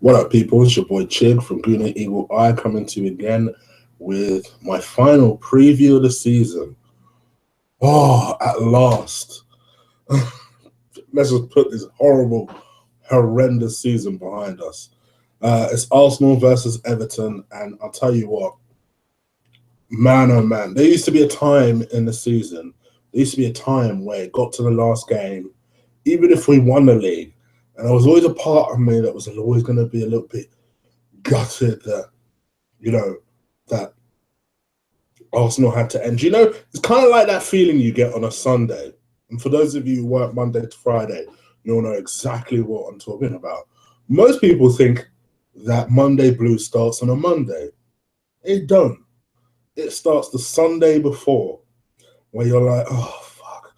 What up, people? It's your boy Chig from Gooner Eagle Eye coming to you again with my final preview of the season. Oh, at last. Let's just put this horrible, horrendous season behind us. It's Arsenal versus Everton, and I'll tell you what, man, oh man, there used to be a time in the season, there used to be a time where it got to the last game, even if we won the league, and there was always a part of me that was always going to be a little bit gutted that, that Arsenal had to end. It's kind of like that feeling you get on a Sunday. And for those of you who work Monday to Friday, you'll know exactly what I'm talking about. Most people think that Monday blues starts on a Monday. It don't. It starts the Sunday before, where you're like, oh, fuck,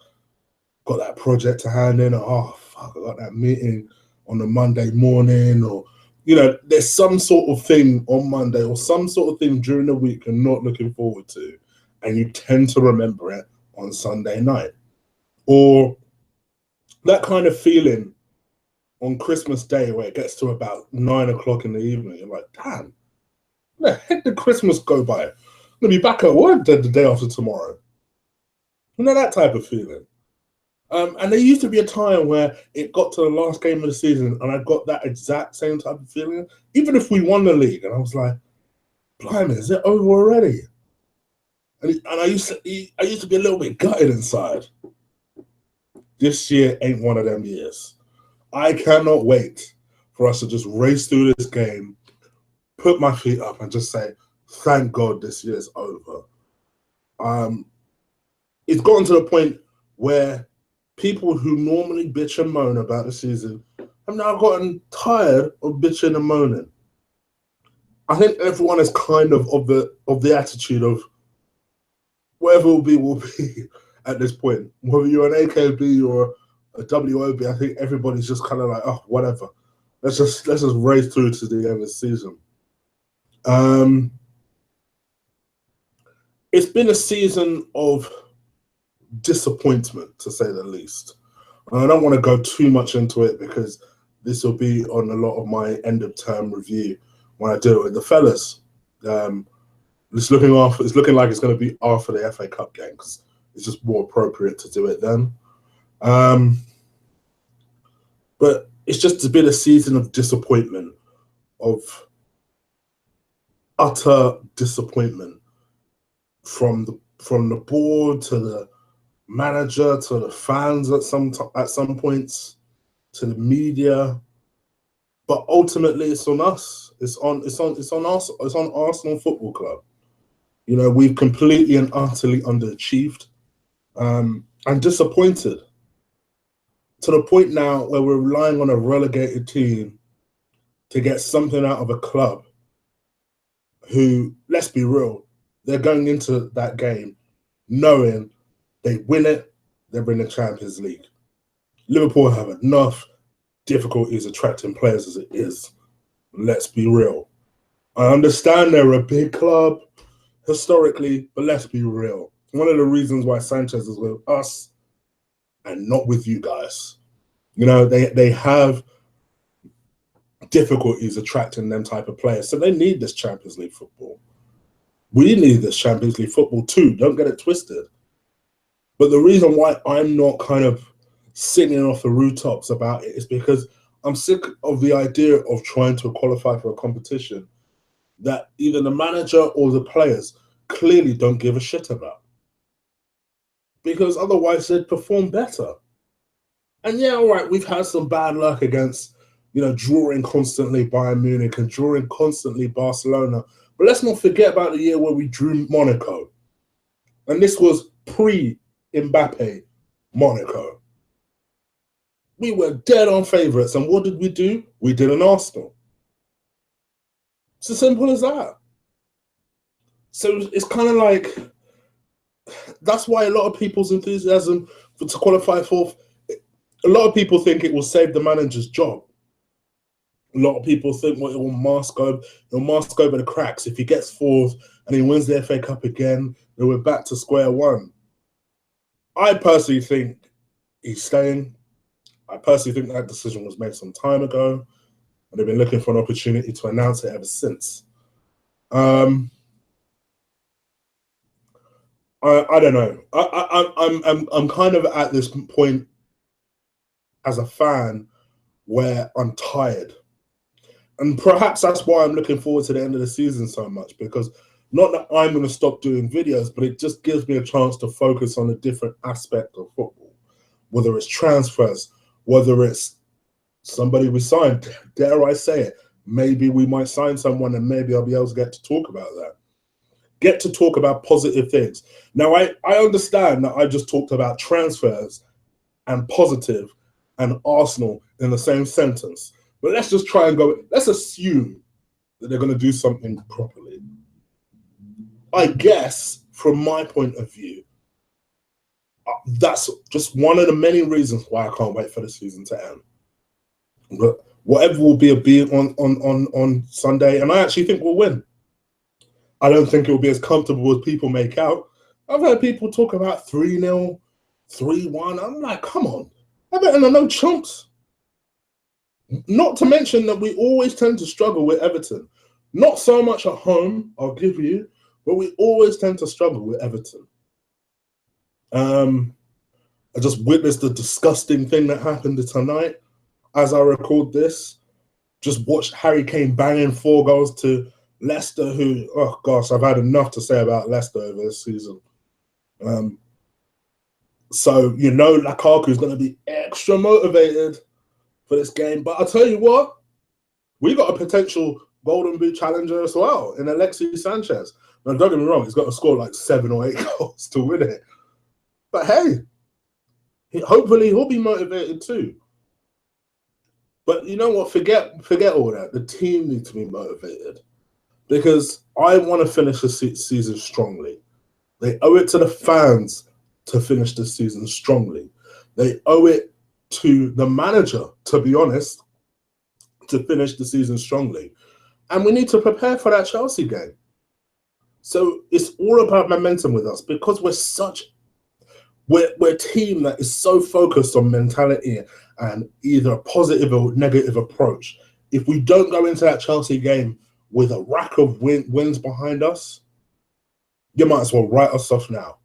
got that project to hand in. Oh, fuck, I got that meeting on the Monday morning, or there's some sort of thing on Monday or some sort of thing during the week you're not looking forward to, and you tend to remember it on Sunday night. Or that kind of feeling on Christmas Day where it gets to about 9 o'clock in the evening. You're like, damn, where the heck did Christmas go by? I'm going to be back at work the day after tomorrow. That type of feeling. And there used to be a time where it got to the last game of the season and I got that exact same type of feeling, even if we won the league. And I was like, blimey, is it over already? And I used to be a little bit gutted inside. This year ain't one of them years. I cannot wait for us to just race through this game, put my feet up and just say, thank God this year's over. It's gotten to the point where people who normally bitch and moan about the season have now gotten tired of bitching and moaning. I think everyone is kind of the attitude of whatever will be at this point. Whether you're an AKB or a WOB, I think everybody's just kind of like, oh, whatever. Let's just race through to the end of the season. It's been a season of disappointment, to say the least. I don't want to go too much into it because this will be on a lot of my end of term review when I do it with the fellas. It's looking like it's going to be after the FA Cup game because it's just more appropriate to do it then. But it's just been a season of disappointment, of utter disappointment from the board to the manager to the fans at some points, to the media, but ultimately it's on us. It's on Arsenal Football Club. We've completely and utterly underachieved, and disappointed to the point now where we're relying on a relegated team to get something out of a club who, let's be real, they're going into that game knowing they win it, they're in the Champions League. Liverpool have enough difficulties attracting players as it is. Let's be real. I understand they're a big club historically, but let's be real. One of the reasons why Sanchez is with us and not with you guys. They have difficulties attracting them type of players, so they need this Champions League football. We need this Champions League football too, don't get it twisted. But the reason why I'm not kind of singing off the rooftops about it is because I'm sick of the idea of trying to qualify for a competition that either the manager or the players clearly don't give a shit about. Because otherwise they'd perform better. And yeah, all right, we've had some bad luck against, drawing constantly Bayern Munich and drawing constantly Barcelona. But let's not forget about the year where we drew Monaco. And this was pre-Mbappe Monaco. We were dead on favourites. And what did we do? We did an Arsenal. It's as simple as that. So it's kind of like, that's why a lot of people's enthusiasm to qualify fourth, a lot of people think it will save the manager's job. A lot of people think, well, it will mask over the cracks. If he gets fourth and he wins the FA Cup again, then we're back to square one. I personally think he's staying. I personally think that decision was made some time ago. and they've been looking for an opportunity to announce it ever since. I don't know. I'm kind of at this point as a fan where I'm tired. And perhaps that's why I'm looking forward to the end of the season so much, because not that I'm going to stop doing videos, but it just gives me a chance to focus on a different aspect of football, whether it's transfers, whether it's somebody we signed, dare I say it, maybe we might sign someone and maybe I'll be able to get to talk about that. Get to talk about positive things. Now, I understand that I just talked about transfers and positive and Arsenal in the same sentence. But let's just try and go, let's assume that they're going to do something properly. I guess, from my point of view, that's just one of the many reasons why I can't wait for the season to end. But whatever will be on Sunday, and I actually think we'll win. I don't think it will be as comfortable as people make out. I've heard people talk about 3-0, 3-1. I'm like, come on. Everton are no chumps. Not to mention that we always tend to struggle with Everton. Not so much at home, I'll give you, but we always tend to struggle with Everton. I just witnessed the disgusting thing that happened tonight as I record this. Just watched Harry Kane banging 4 goals to Leicester, who, oh gosh, I've had enough to say about Leicester over this season. So, you know, Lukaku's going to be extra motivated for this game. But I'll tell you what, we got a potential Golden Boot challenger as well in Alexis Sanchez. Now, don't get me wrong, he's got to score like 7 or 8 goals to win it. But hey, hopefully he'll be motivated too. But you know what? Forget all that. The team needs to be motivated because I want to finish the season strongly. They owe it to the fans to finish the season strongly. They owe it to the manager, to be honest, to finish the season strongly. And we need to prepare for that Chelsea game. So it's all about momentum with us because we're a team that is so focused on mentality and either a positive or negative approach. If we don't go into that Chelsea game with a rack of wins behind us, you might as well write us off now.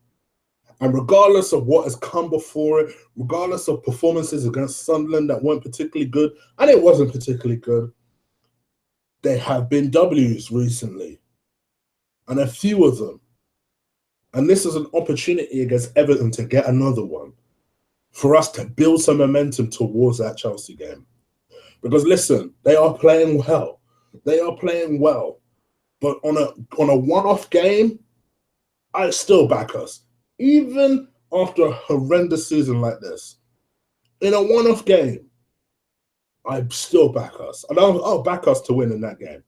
And regardless of what has come before it, regardless of performances against Sunderland that weren't particularly good, and it wasn't particularly good, there have been W's recently, and a few of them. And this is an opportunity against Everton to get another one, for us to build some momentum towards that Chelsea game. Because listen, they are playing well. They are playing well. But on a one-off game, I still back us. Even after a horrendous season like this, in a one-off game, I still back us. And I'll back us to win in that game.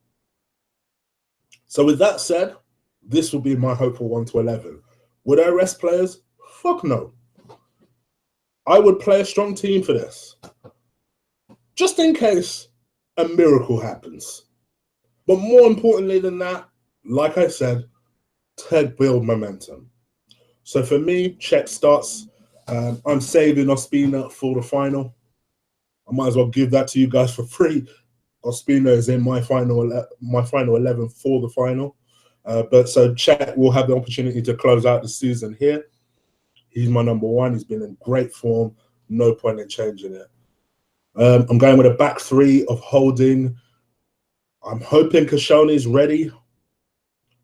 So with that said, this will be my hopeful 1-11. Would I rest players? Fuck no. I would play a strong team for this. Just in case a miracle happens. But more importantly than that, like I said, to build momentum. So for me, Czech starts. I'm saving Ospina for the final. I might as well give that to you guys for free. Ospina is in my final 11 for the final. But so Czech will have the opportunity to close out the season here. He's my number 1. He's been in great form. No point in changing it. I'm going with a back 3 of Holding. I'm hoping Koscielny's ready.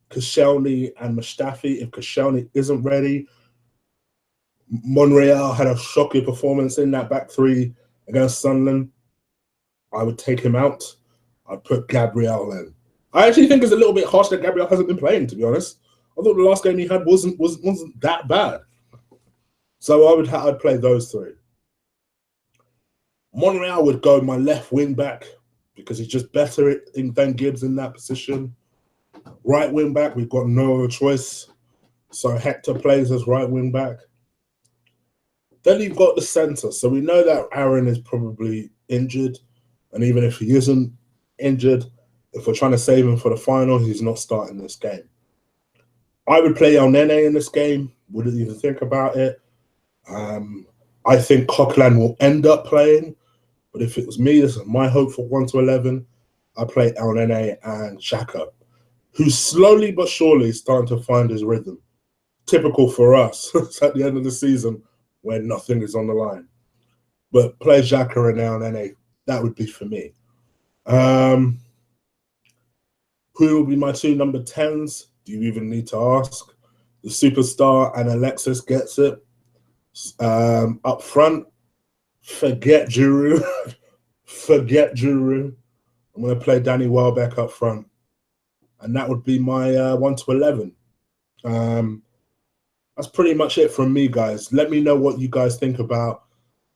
Koscielny and Mustafi. If Koscielny isn't ready, Monreal had a shocking performance in that back 3 against Sunderland. I would take him out. I'd put Gabriel in. I actually think it's a little bit harsh that Gabriel hasn't been playing, to be honest. I thought the last game he had wasn't that bad. So I'd play those 3. Monreal would go my left wing back because he's just better than Gibbs in that position. Right wing back, we've got no choice. So Hector plays as right wing back. Then you've got the centre. So we know that Aaron is probably injured. And even if he isn't injured, if we're trying to save him for the final, he's not starting this game. I would play El Nene in this game. Wouldn't even think about it. I think Coquelin will end up playing But if it was me, this is my hope for 1 to 11. I play El Nene and Xhaka, who's slowly but surely starting to find his rhythm. Typical for us. It's at the end of the season when nothing is on the line. But play Xhaka and El Nene, that would be for me. Who will be my 2 number 10s? Do you even need to ask? The superstar and Alexis gets it. Up front, forget Giroud. Forget Giroud. I'm going to play Danny Welbeck up front. And that would be my 1 to 11. That's pretty much it from me, guys. Let me know what you guys think about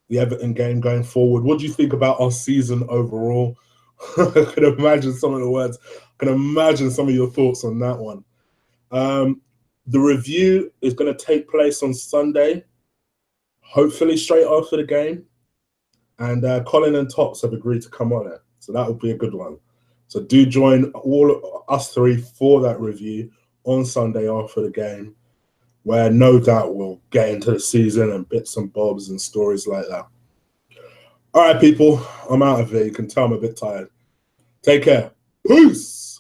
the Everton game going forward. What do you think about our season overall? I can imagine some of the words. I can imagine some of your thoughts on that one. The review is going to take place on Sunday, hopefully straight after the game. And Colin and Tops have agreed to come on it. So that will be a good one. So do join all of us 3 for that review on Sunday after the game, where no doubt we'll get into the season and bits and bobs and stories like that. All right, people, I'm out of here. You can tell I'm a bit tired. Take care. Peace.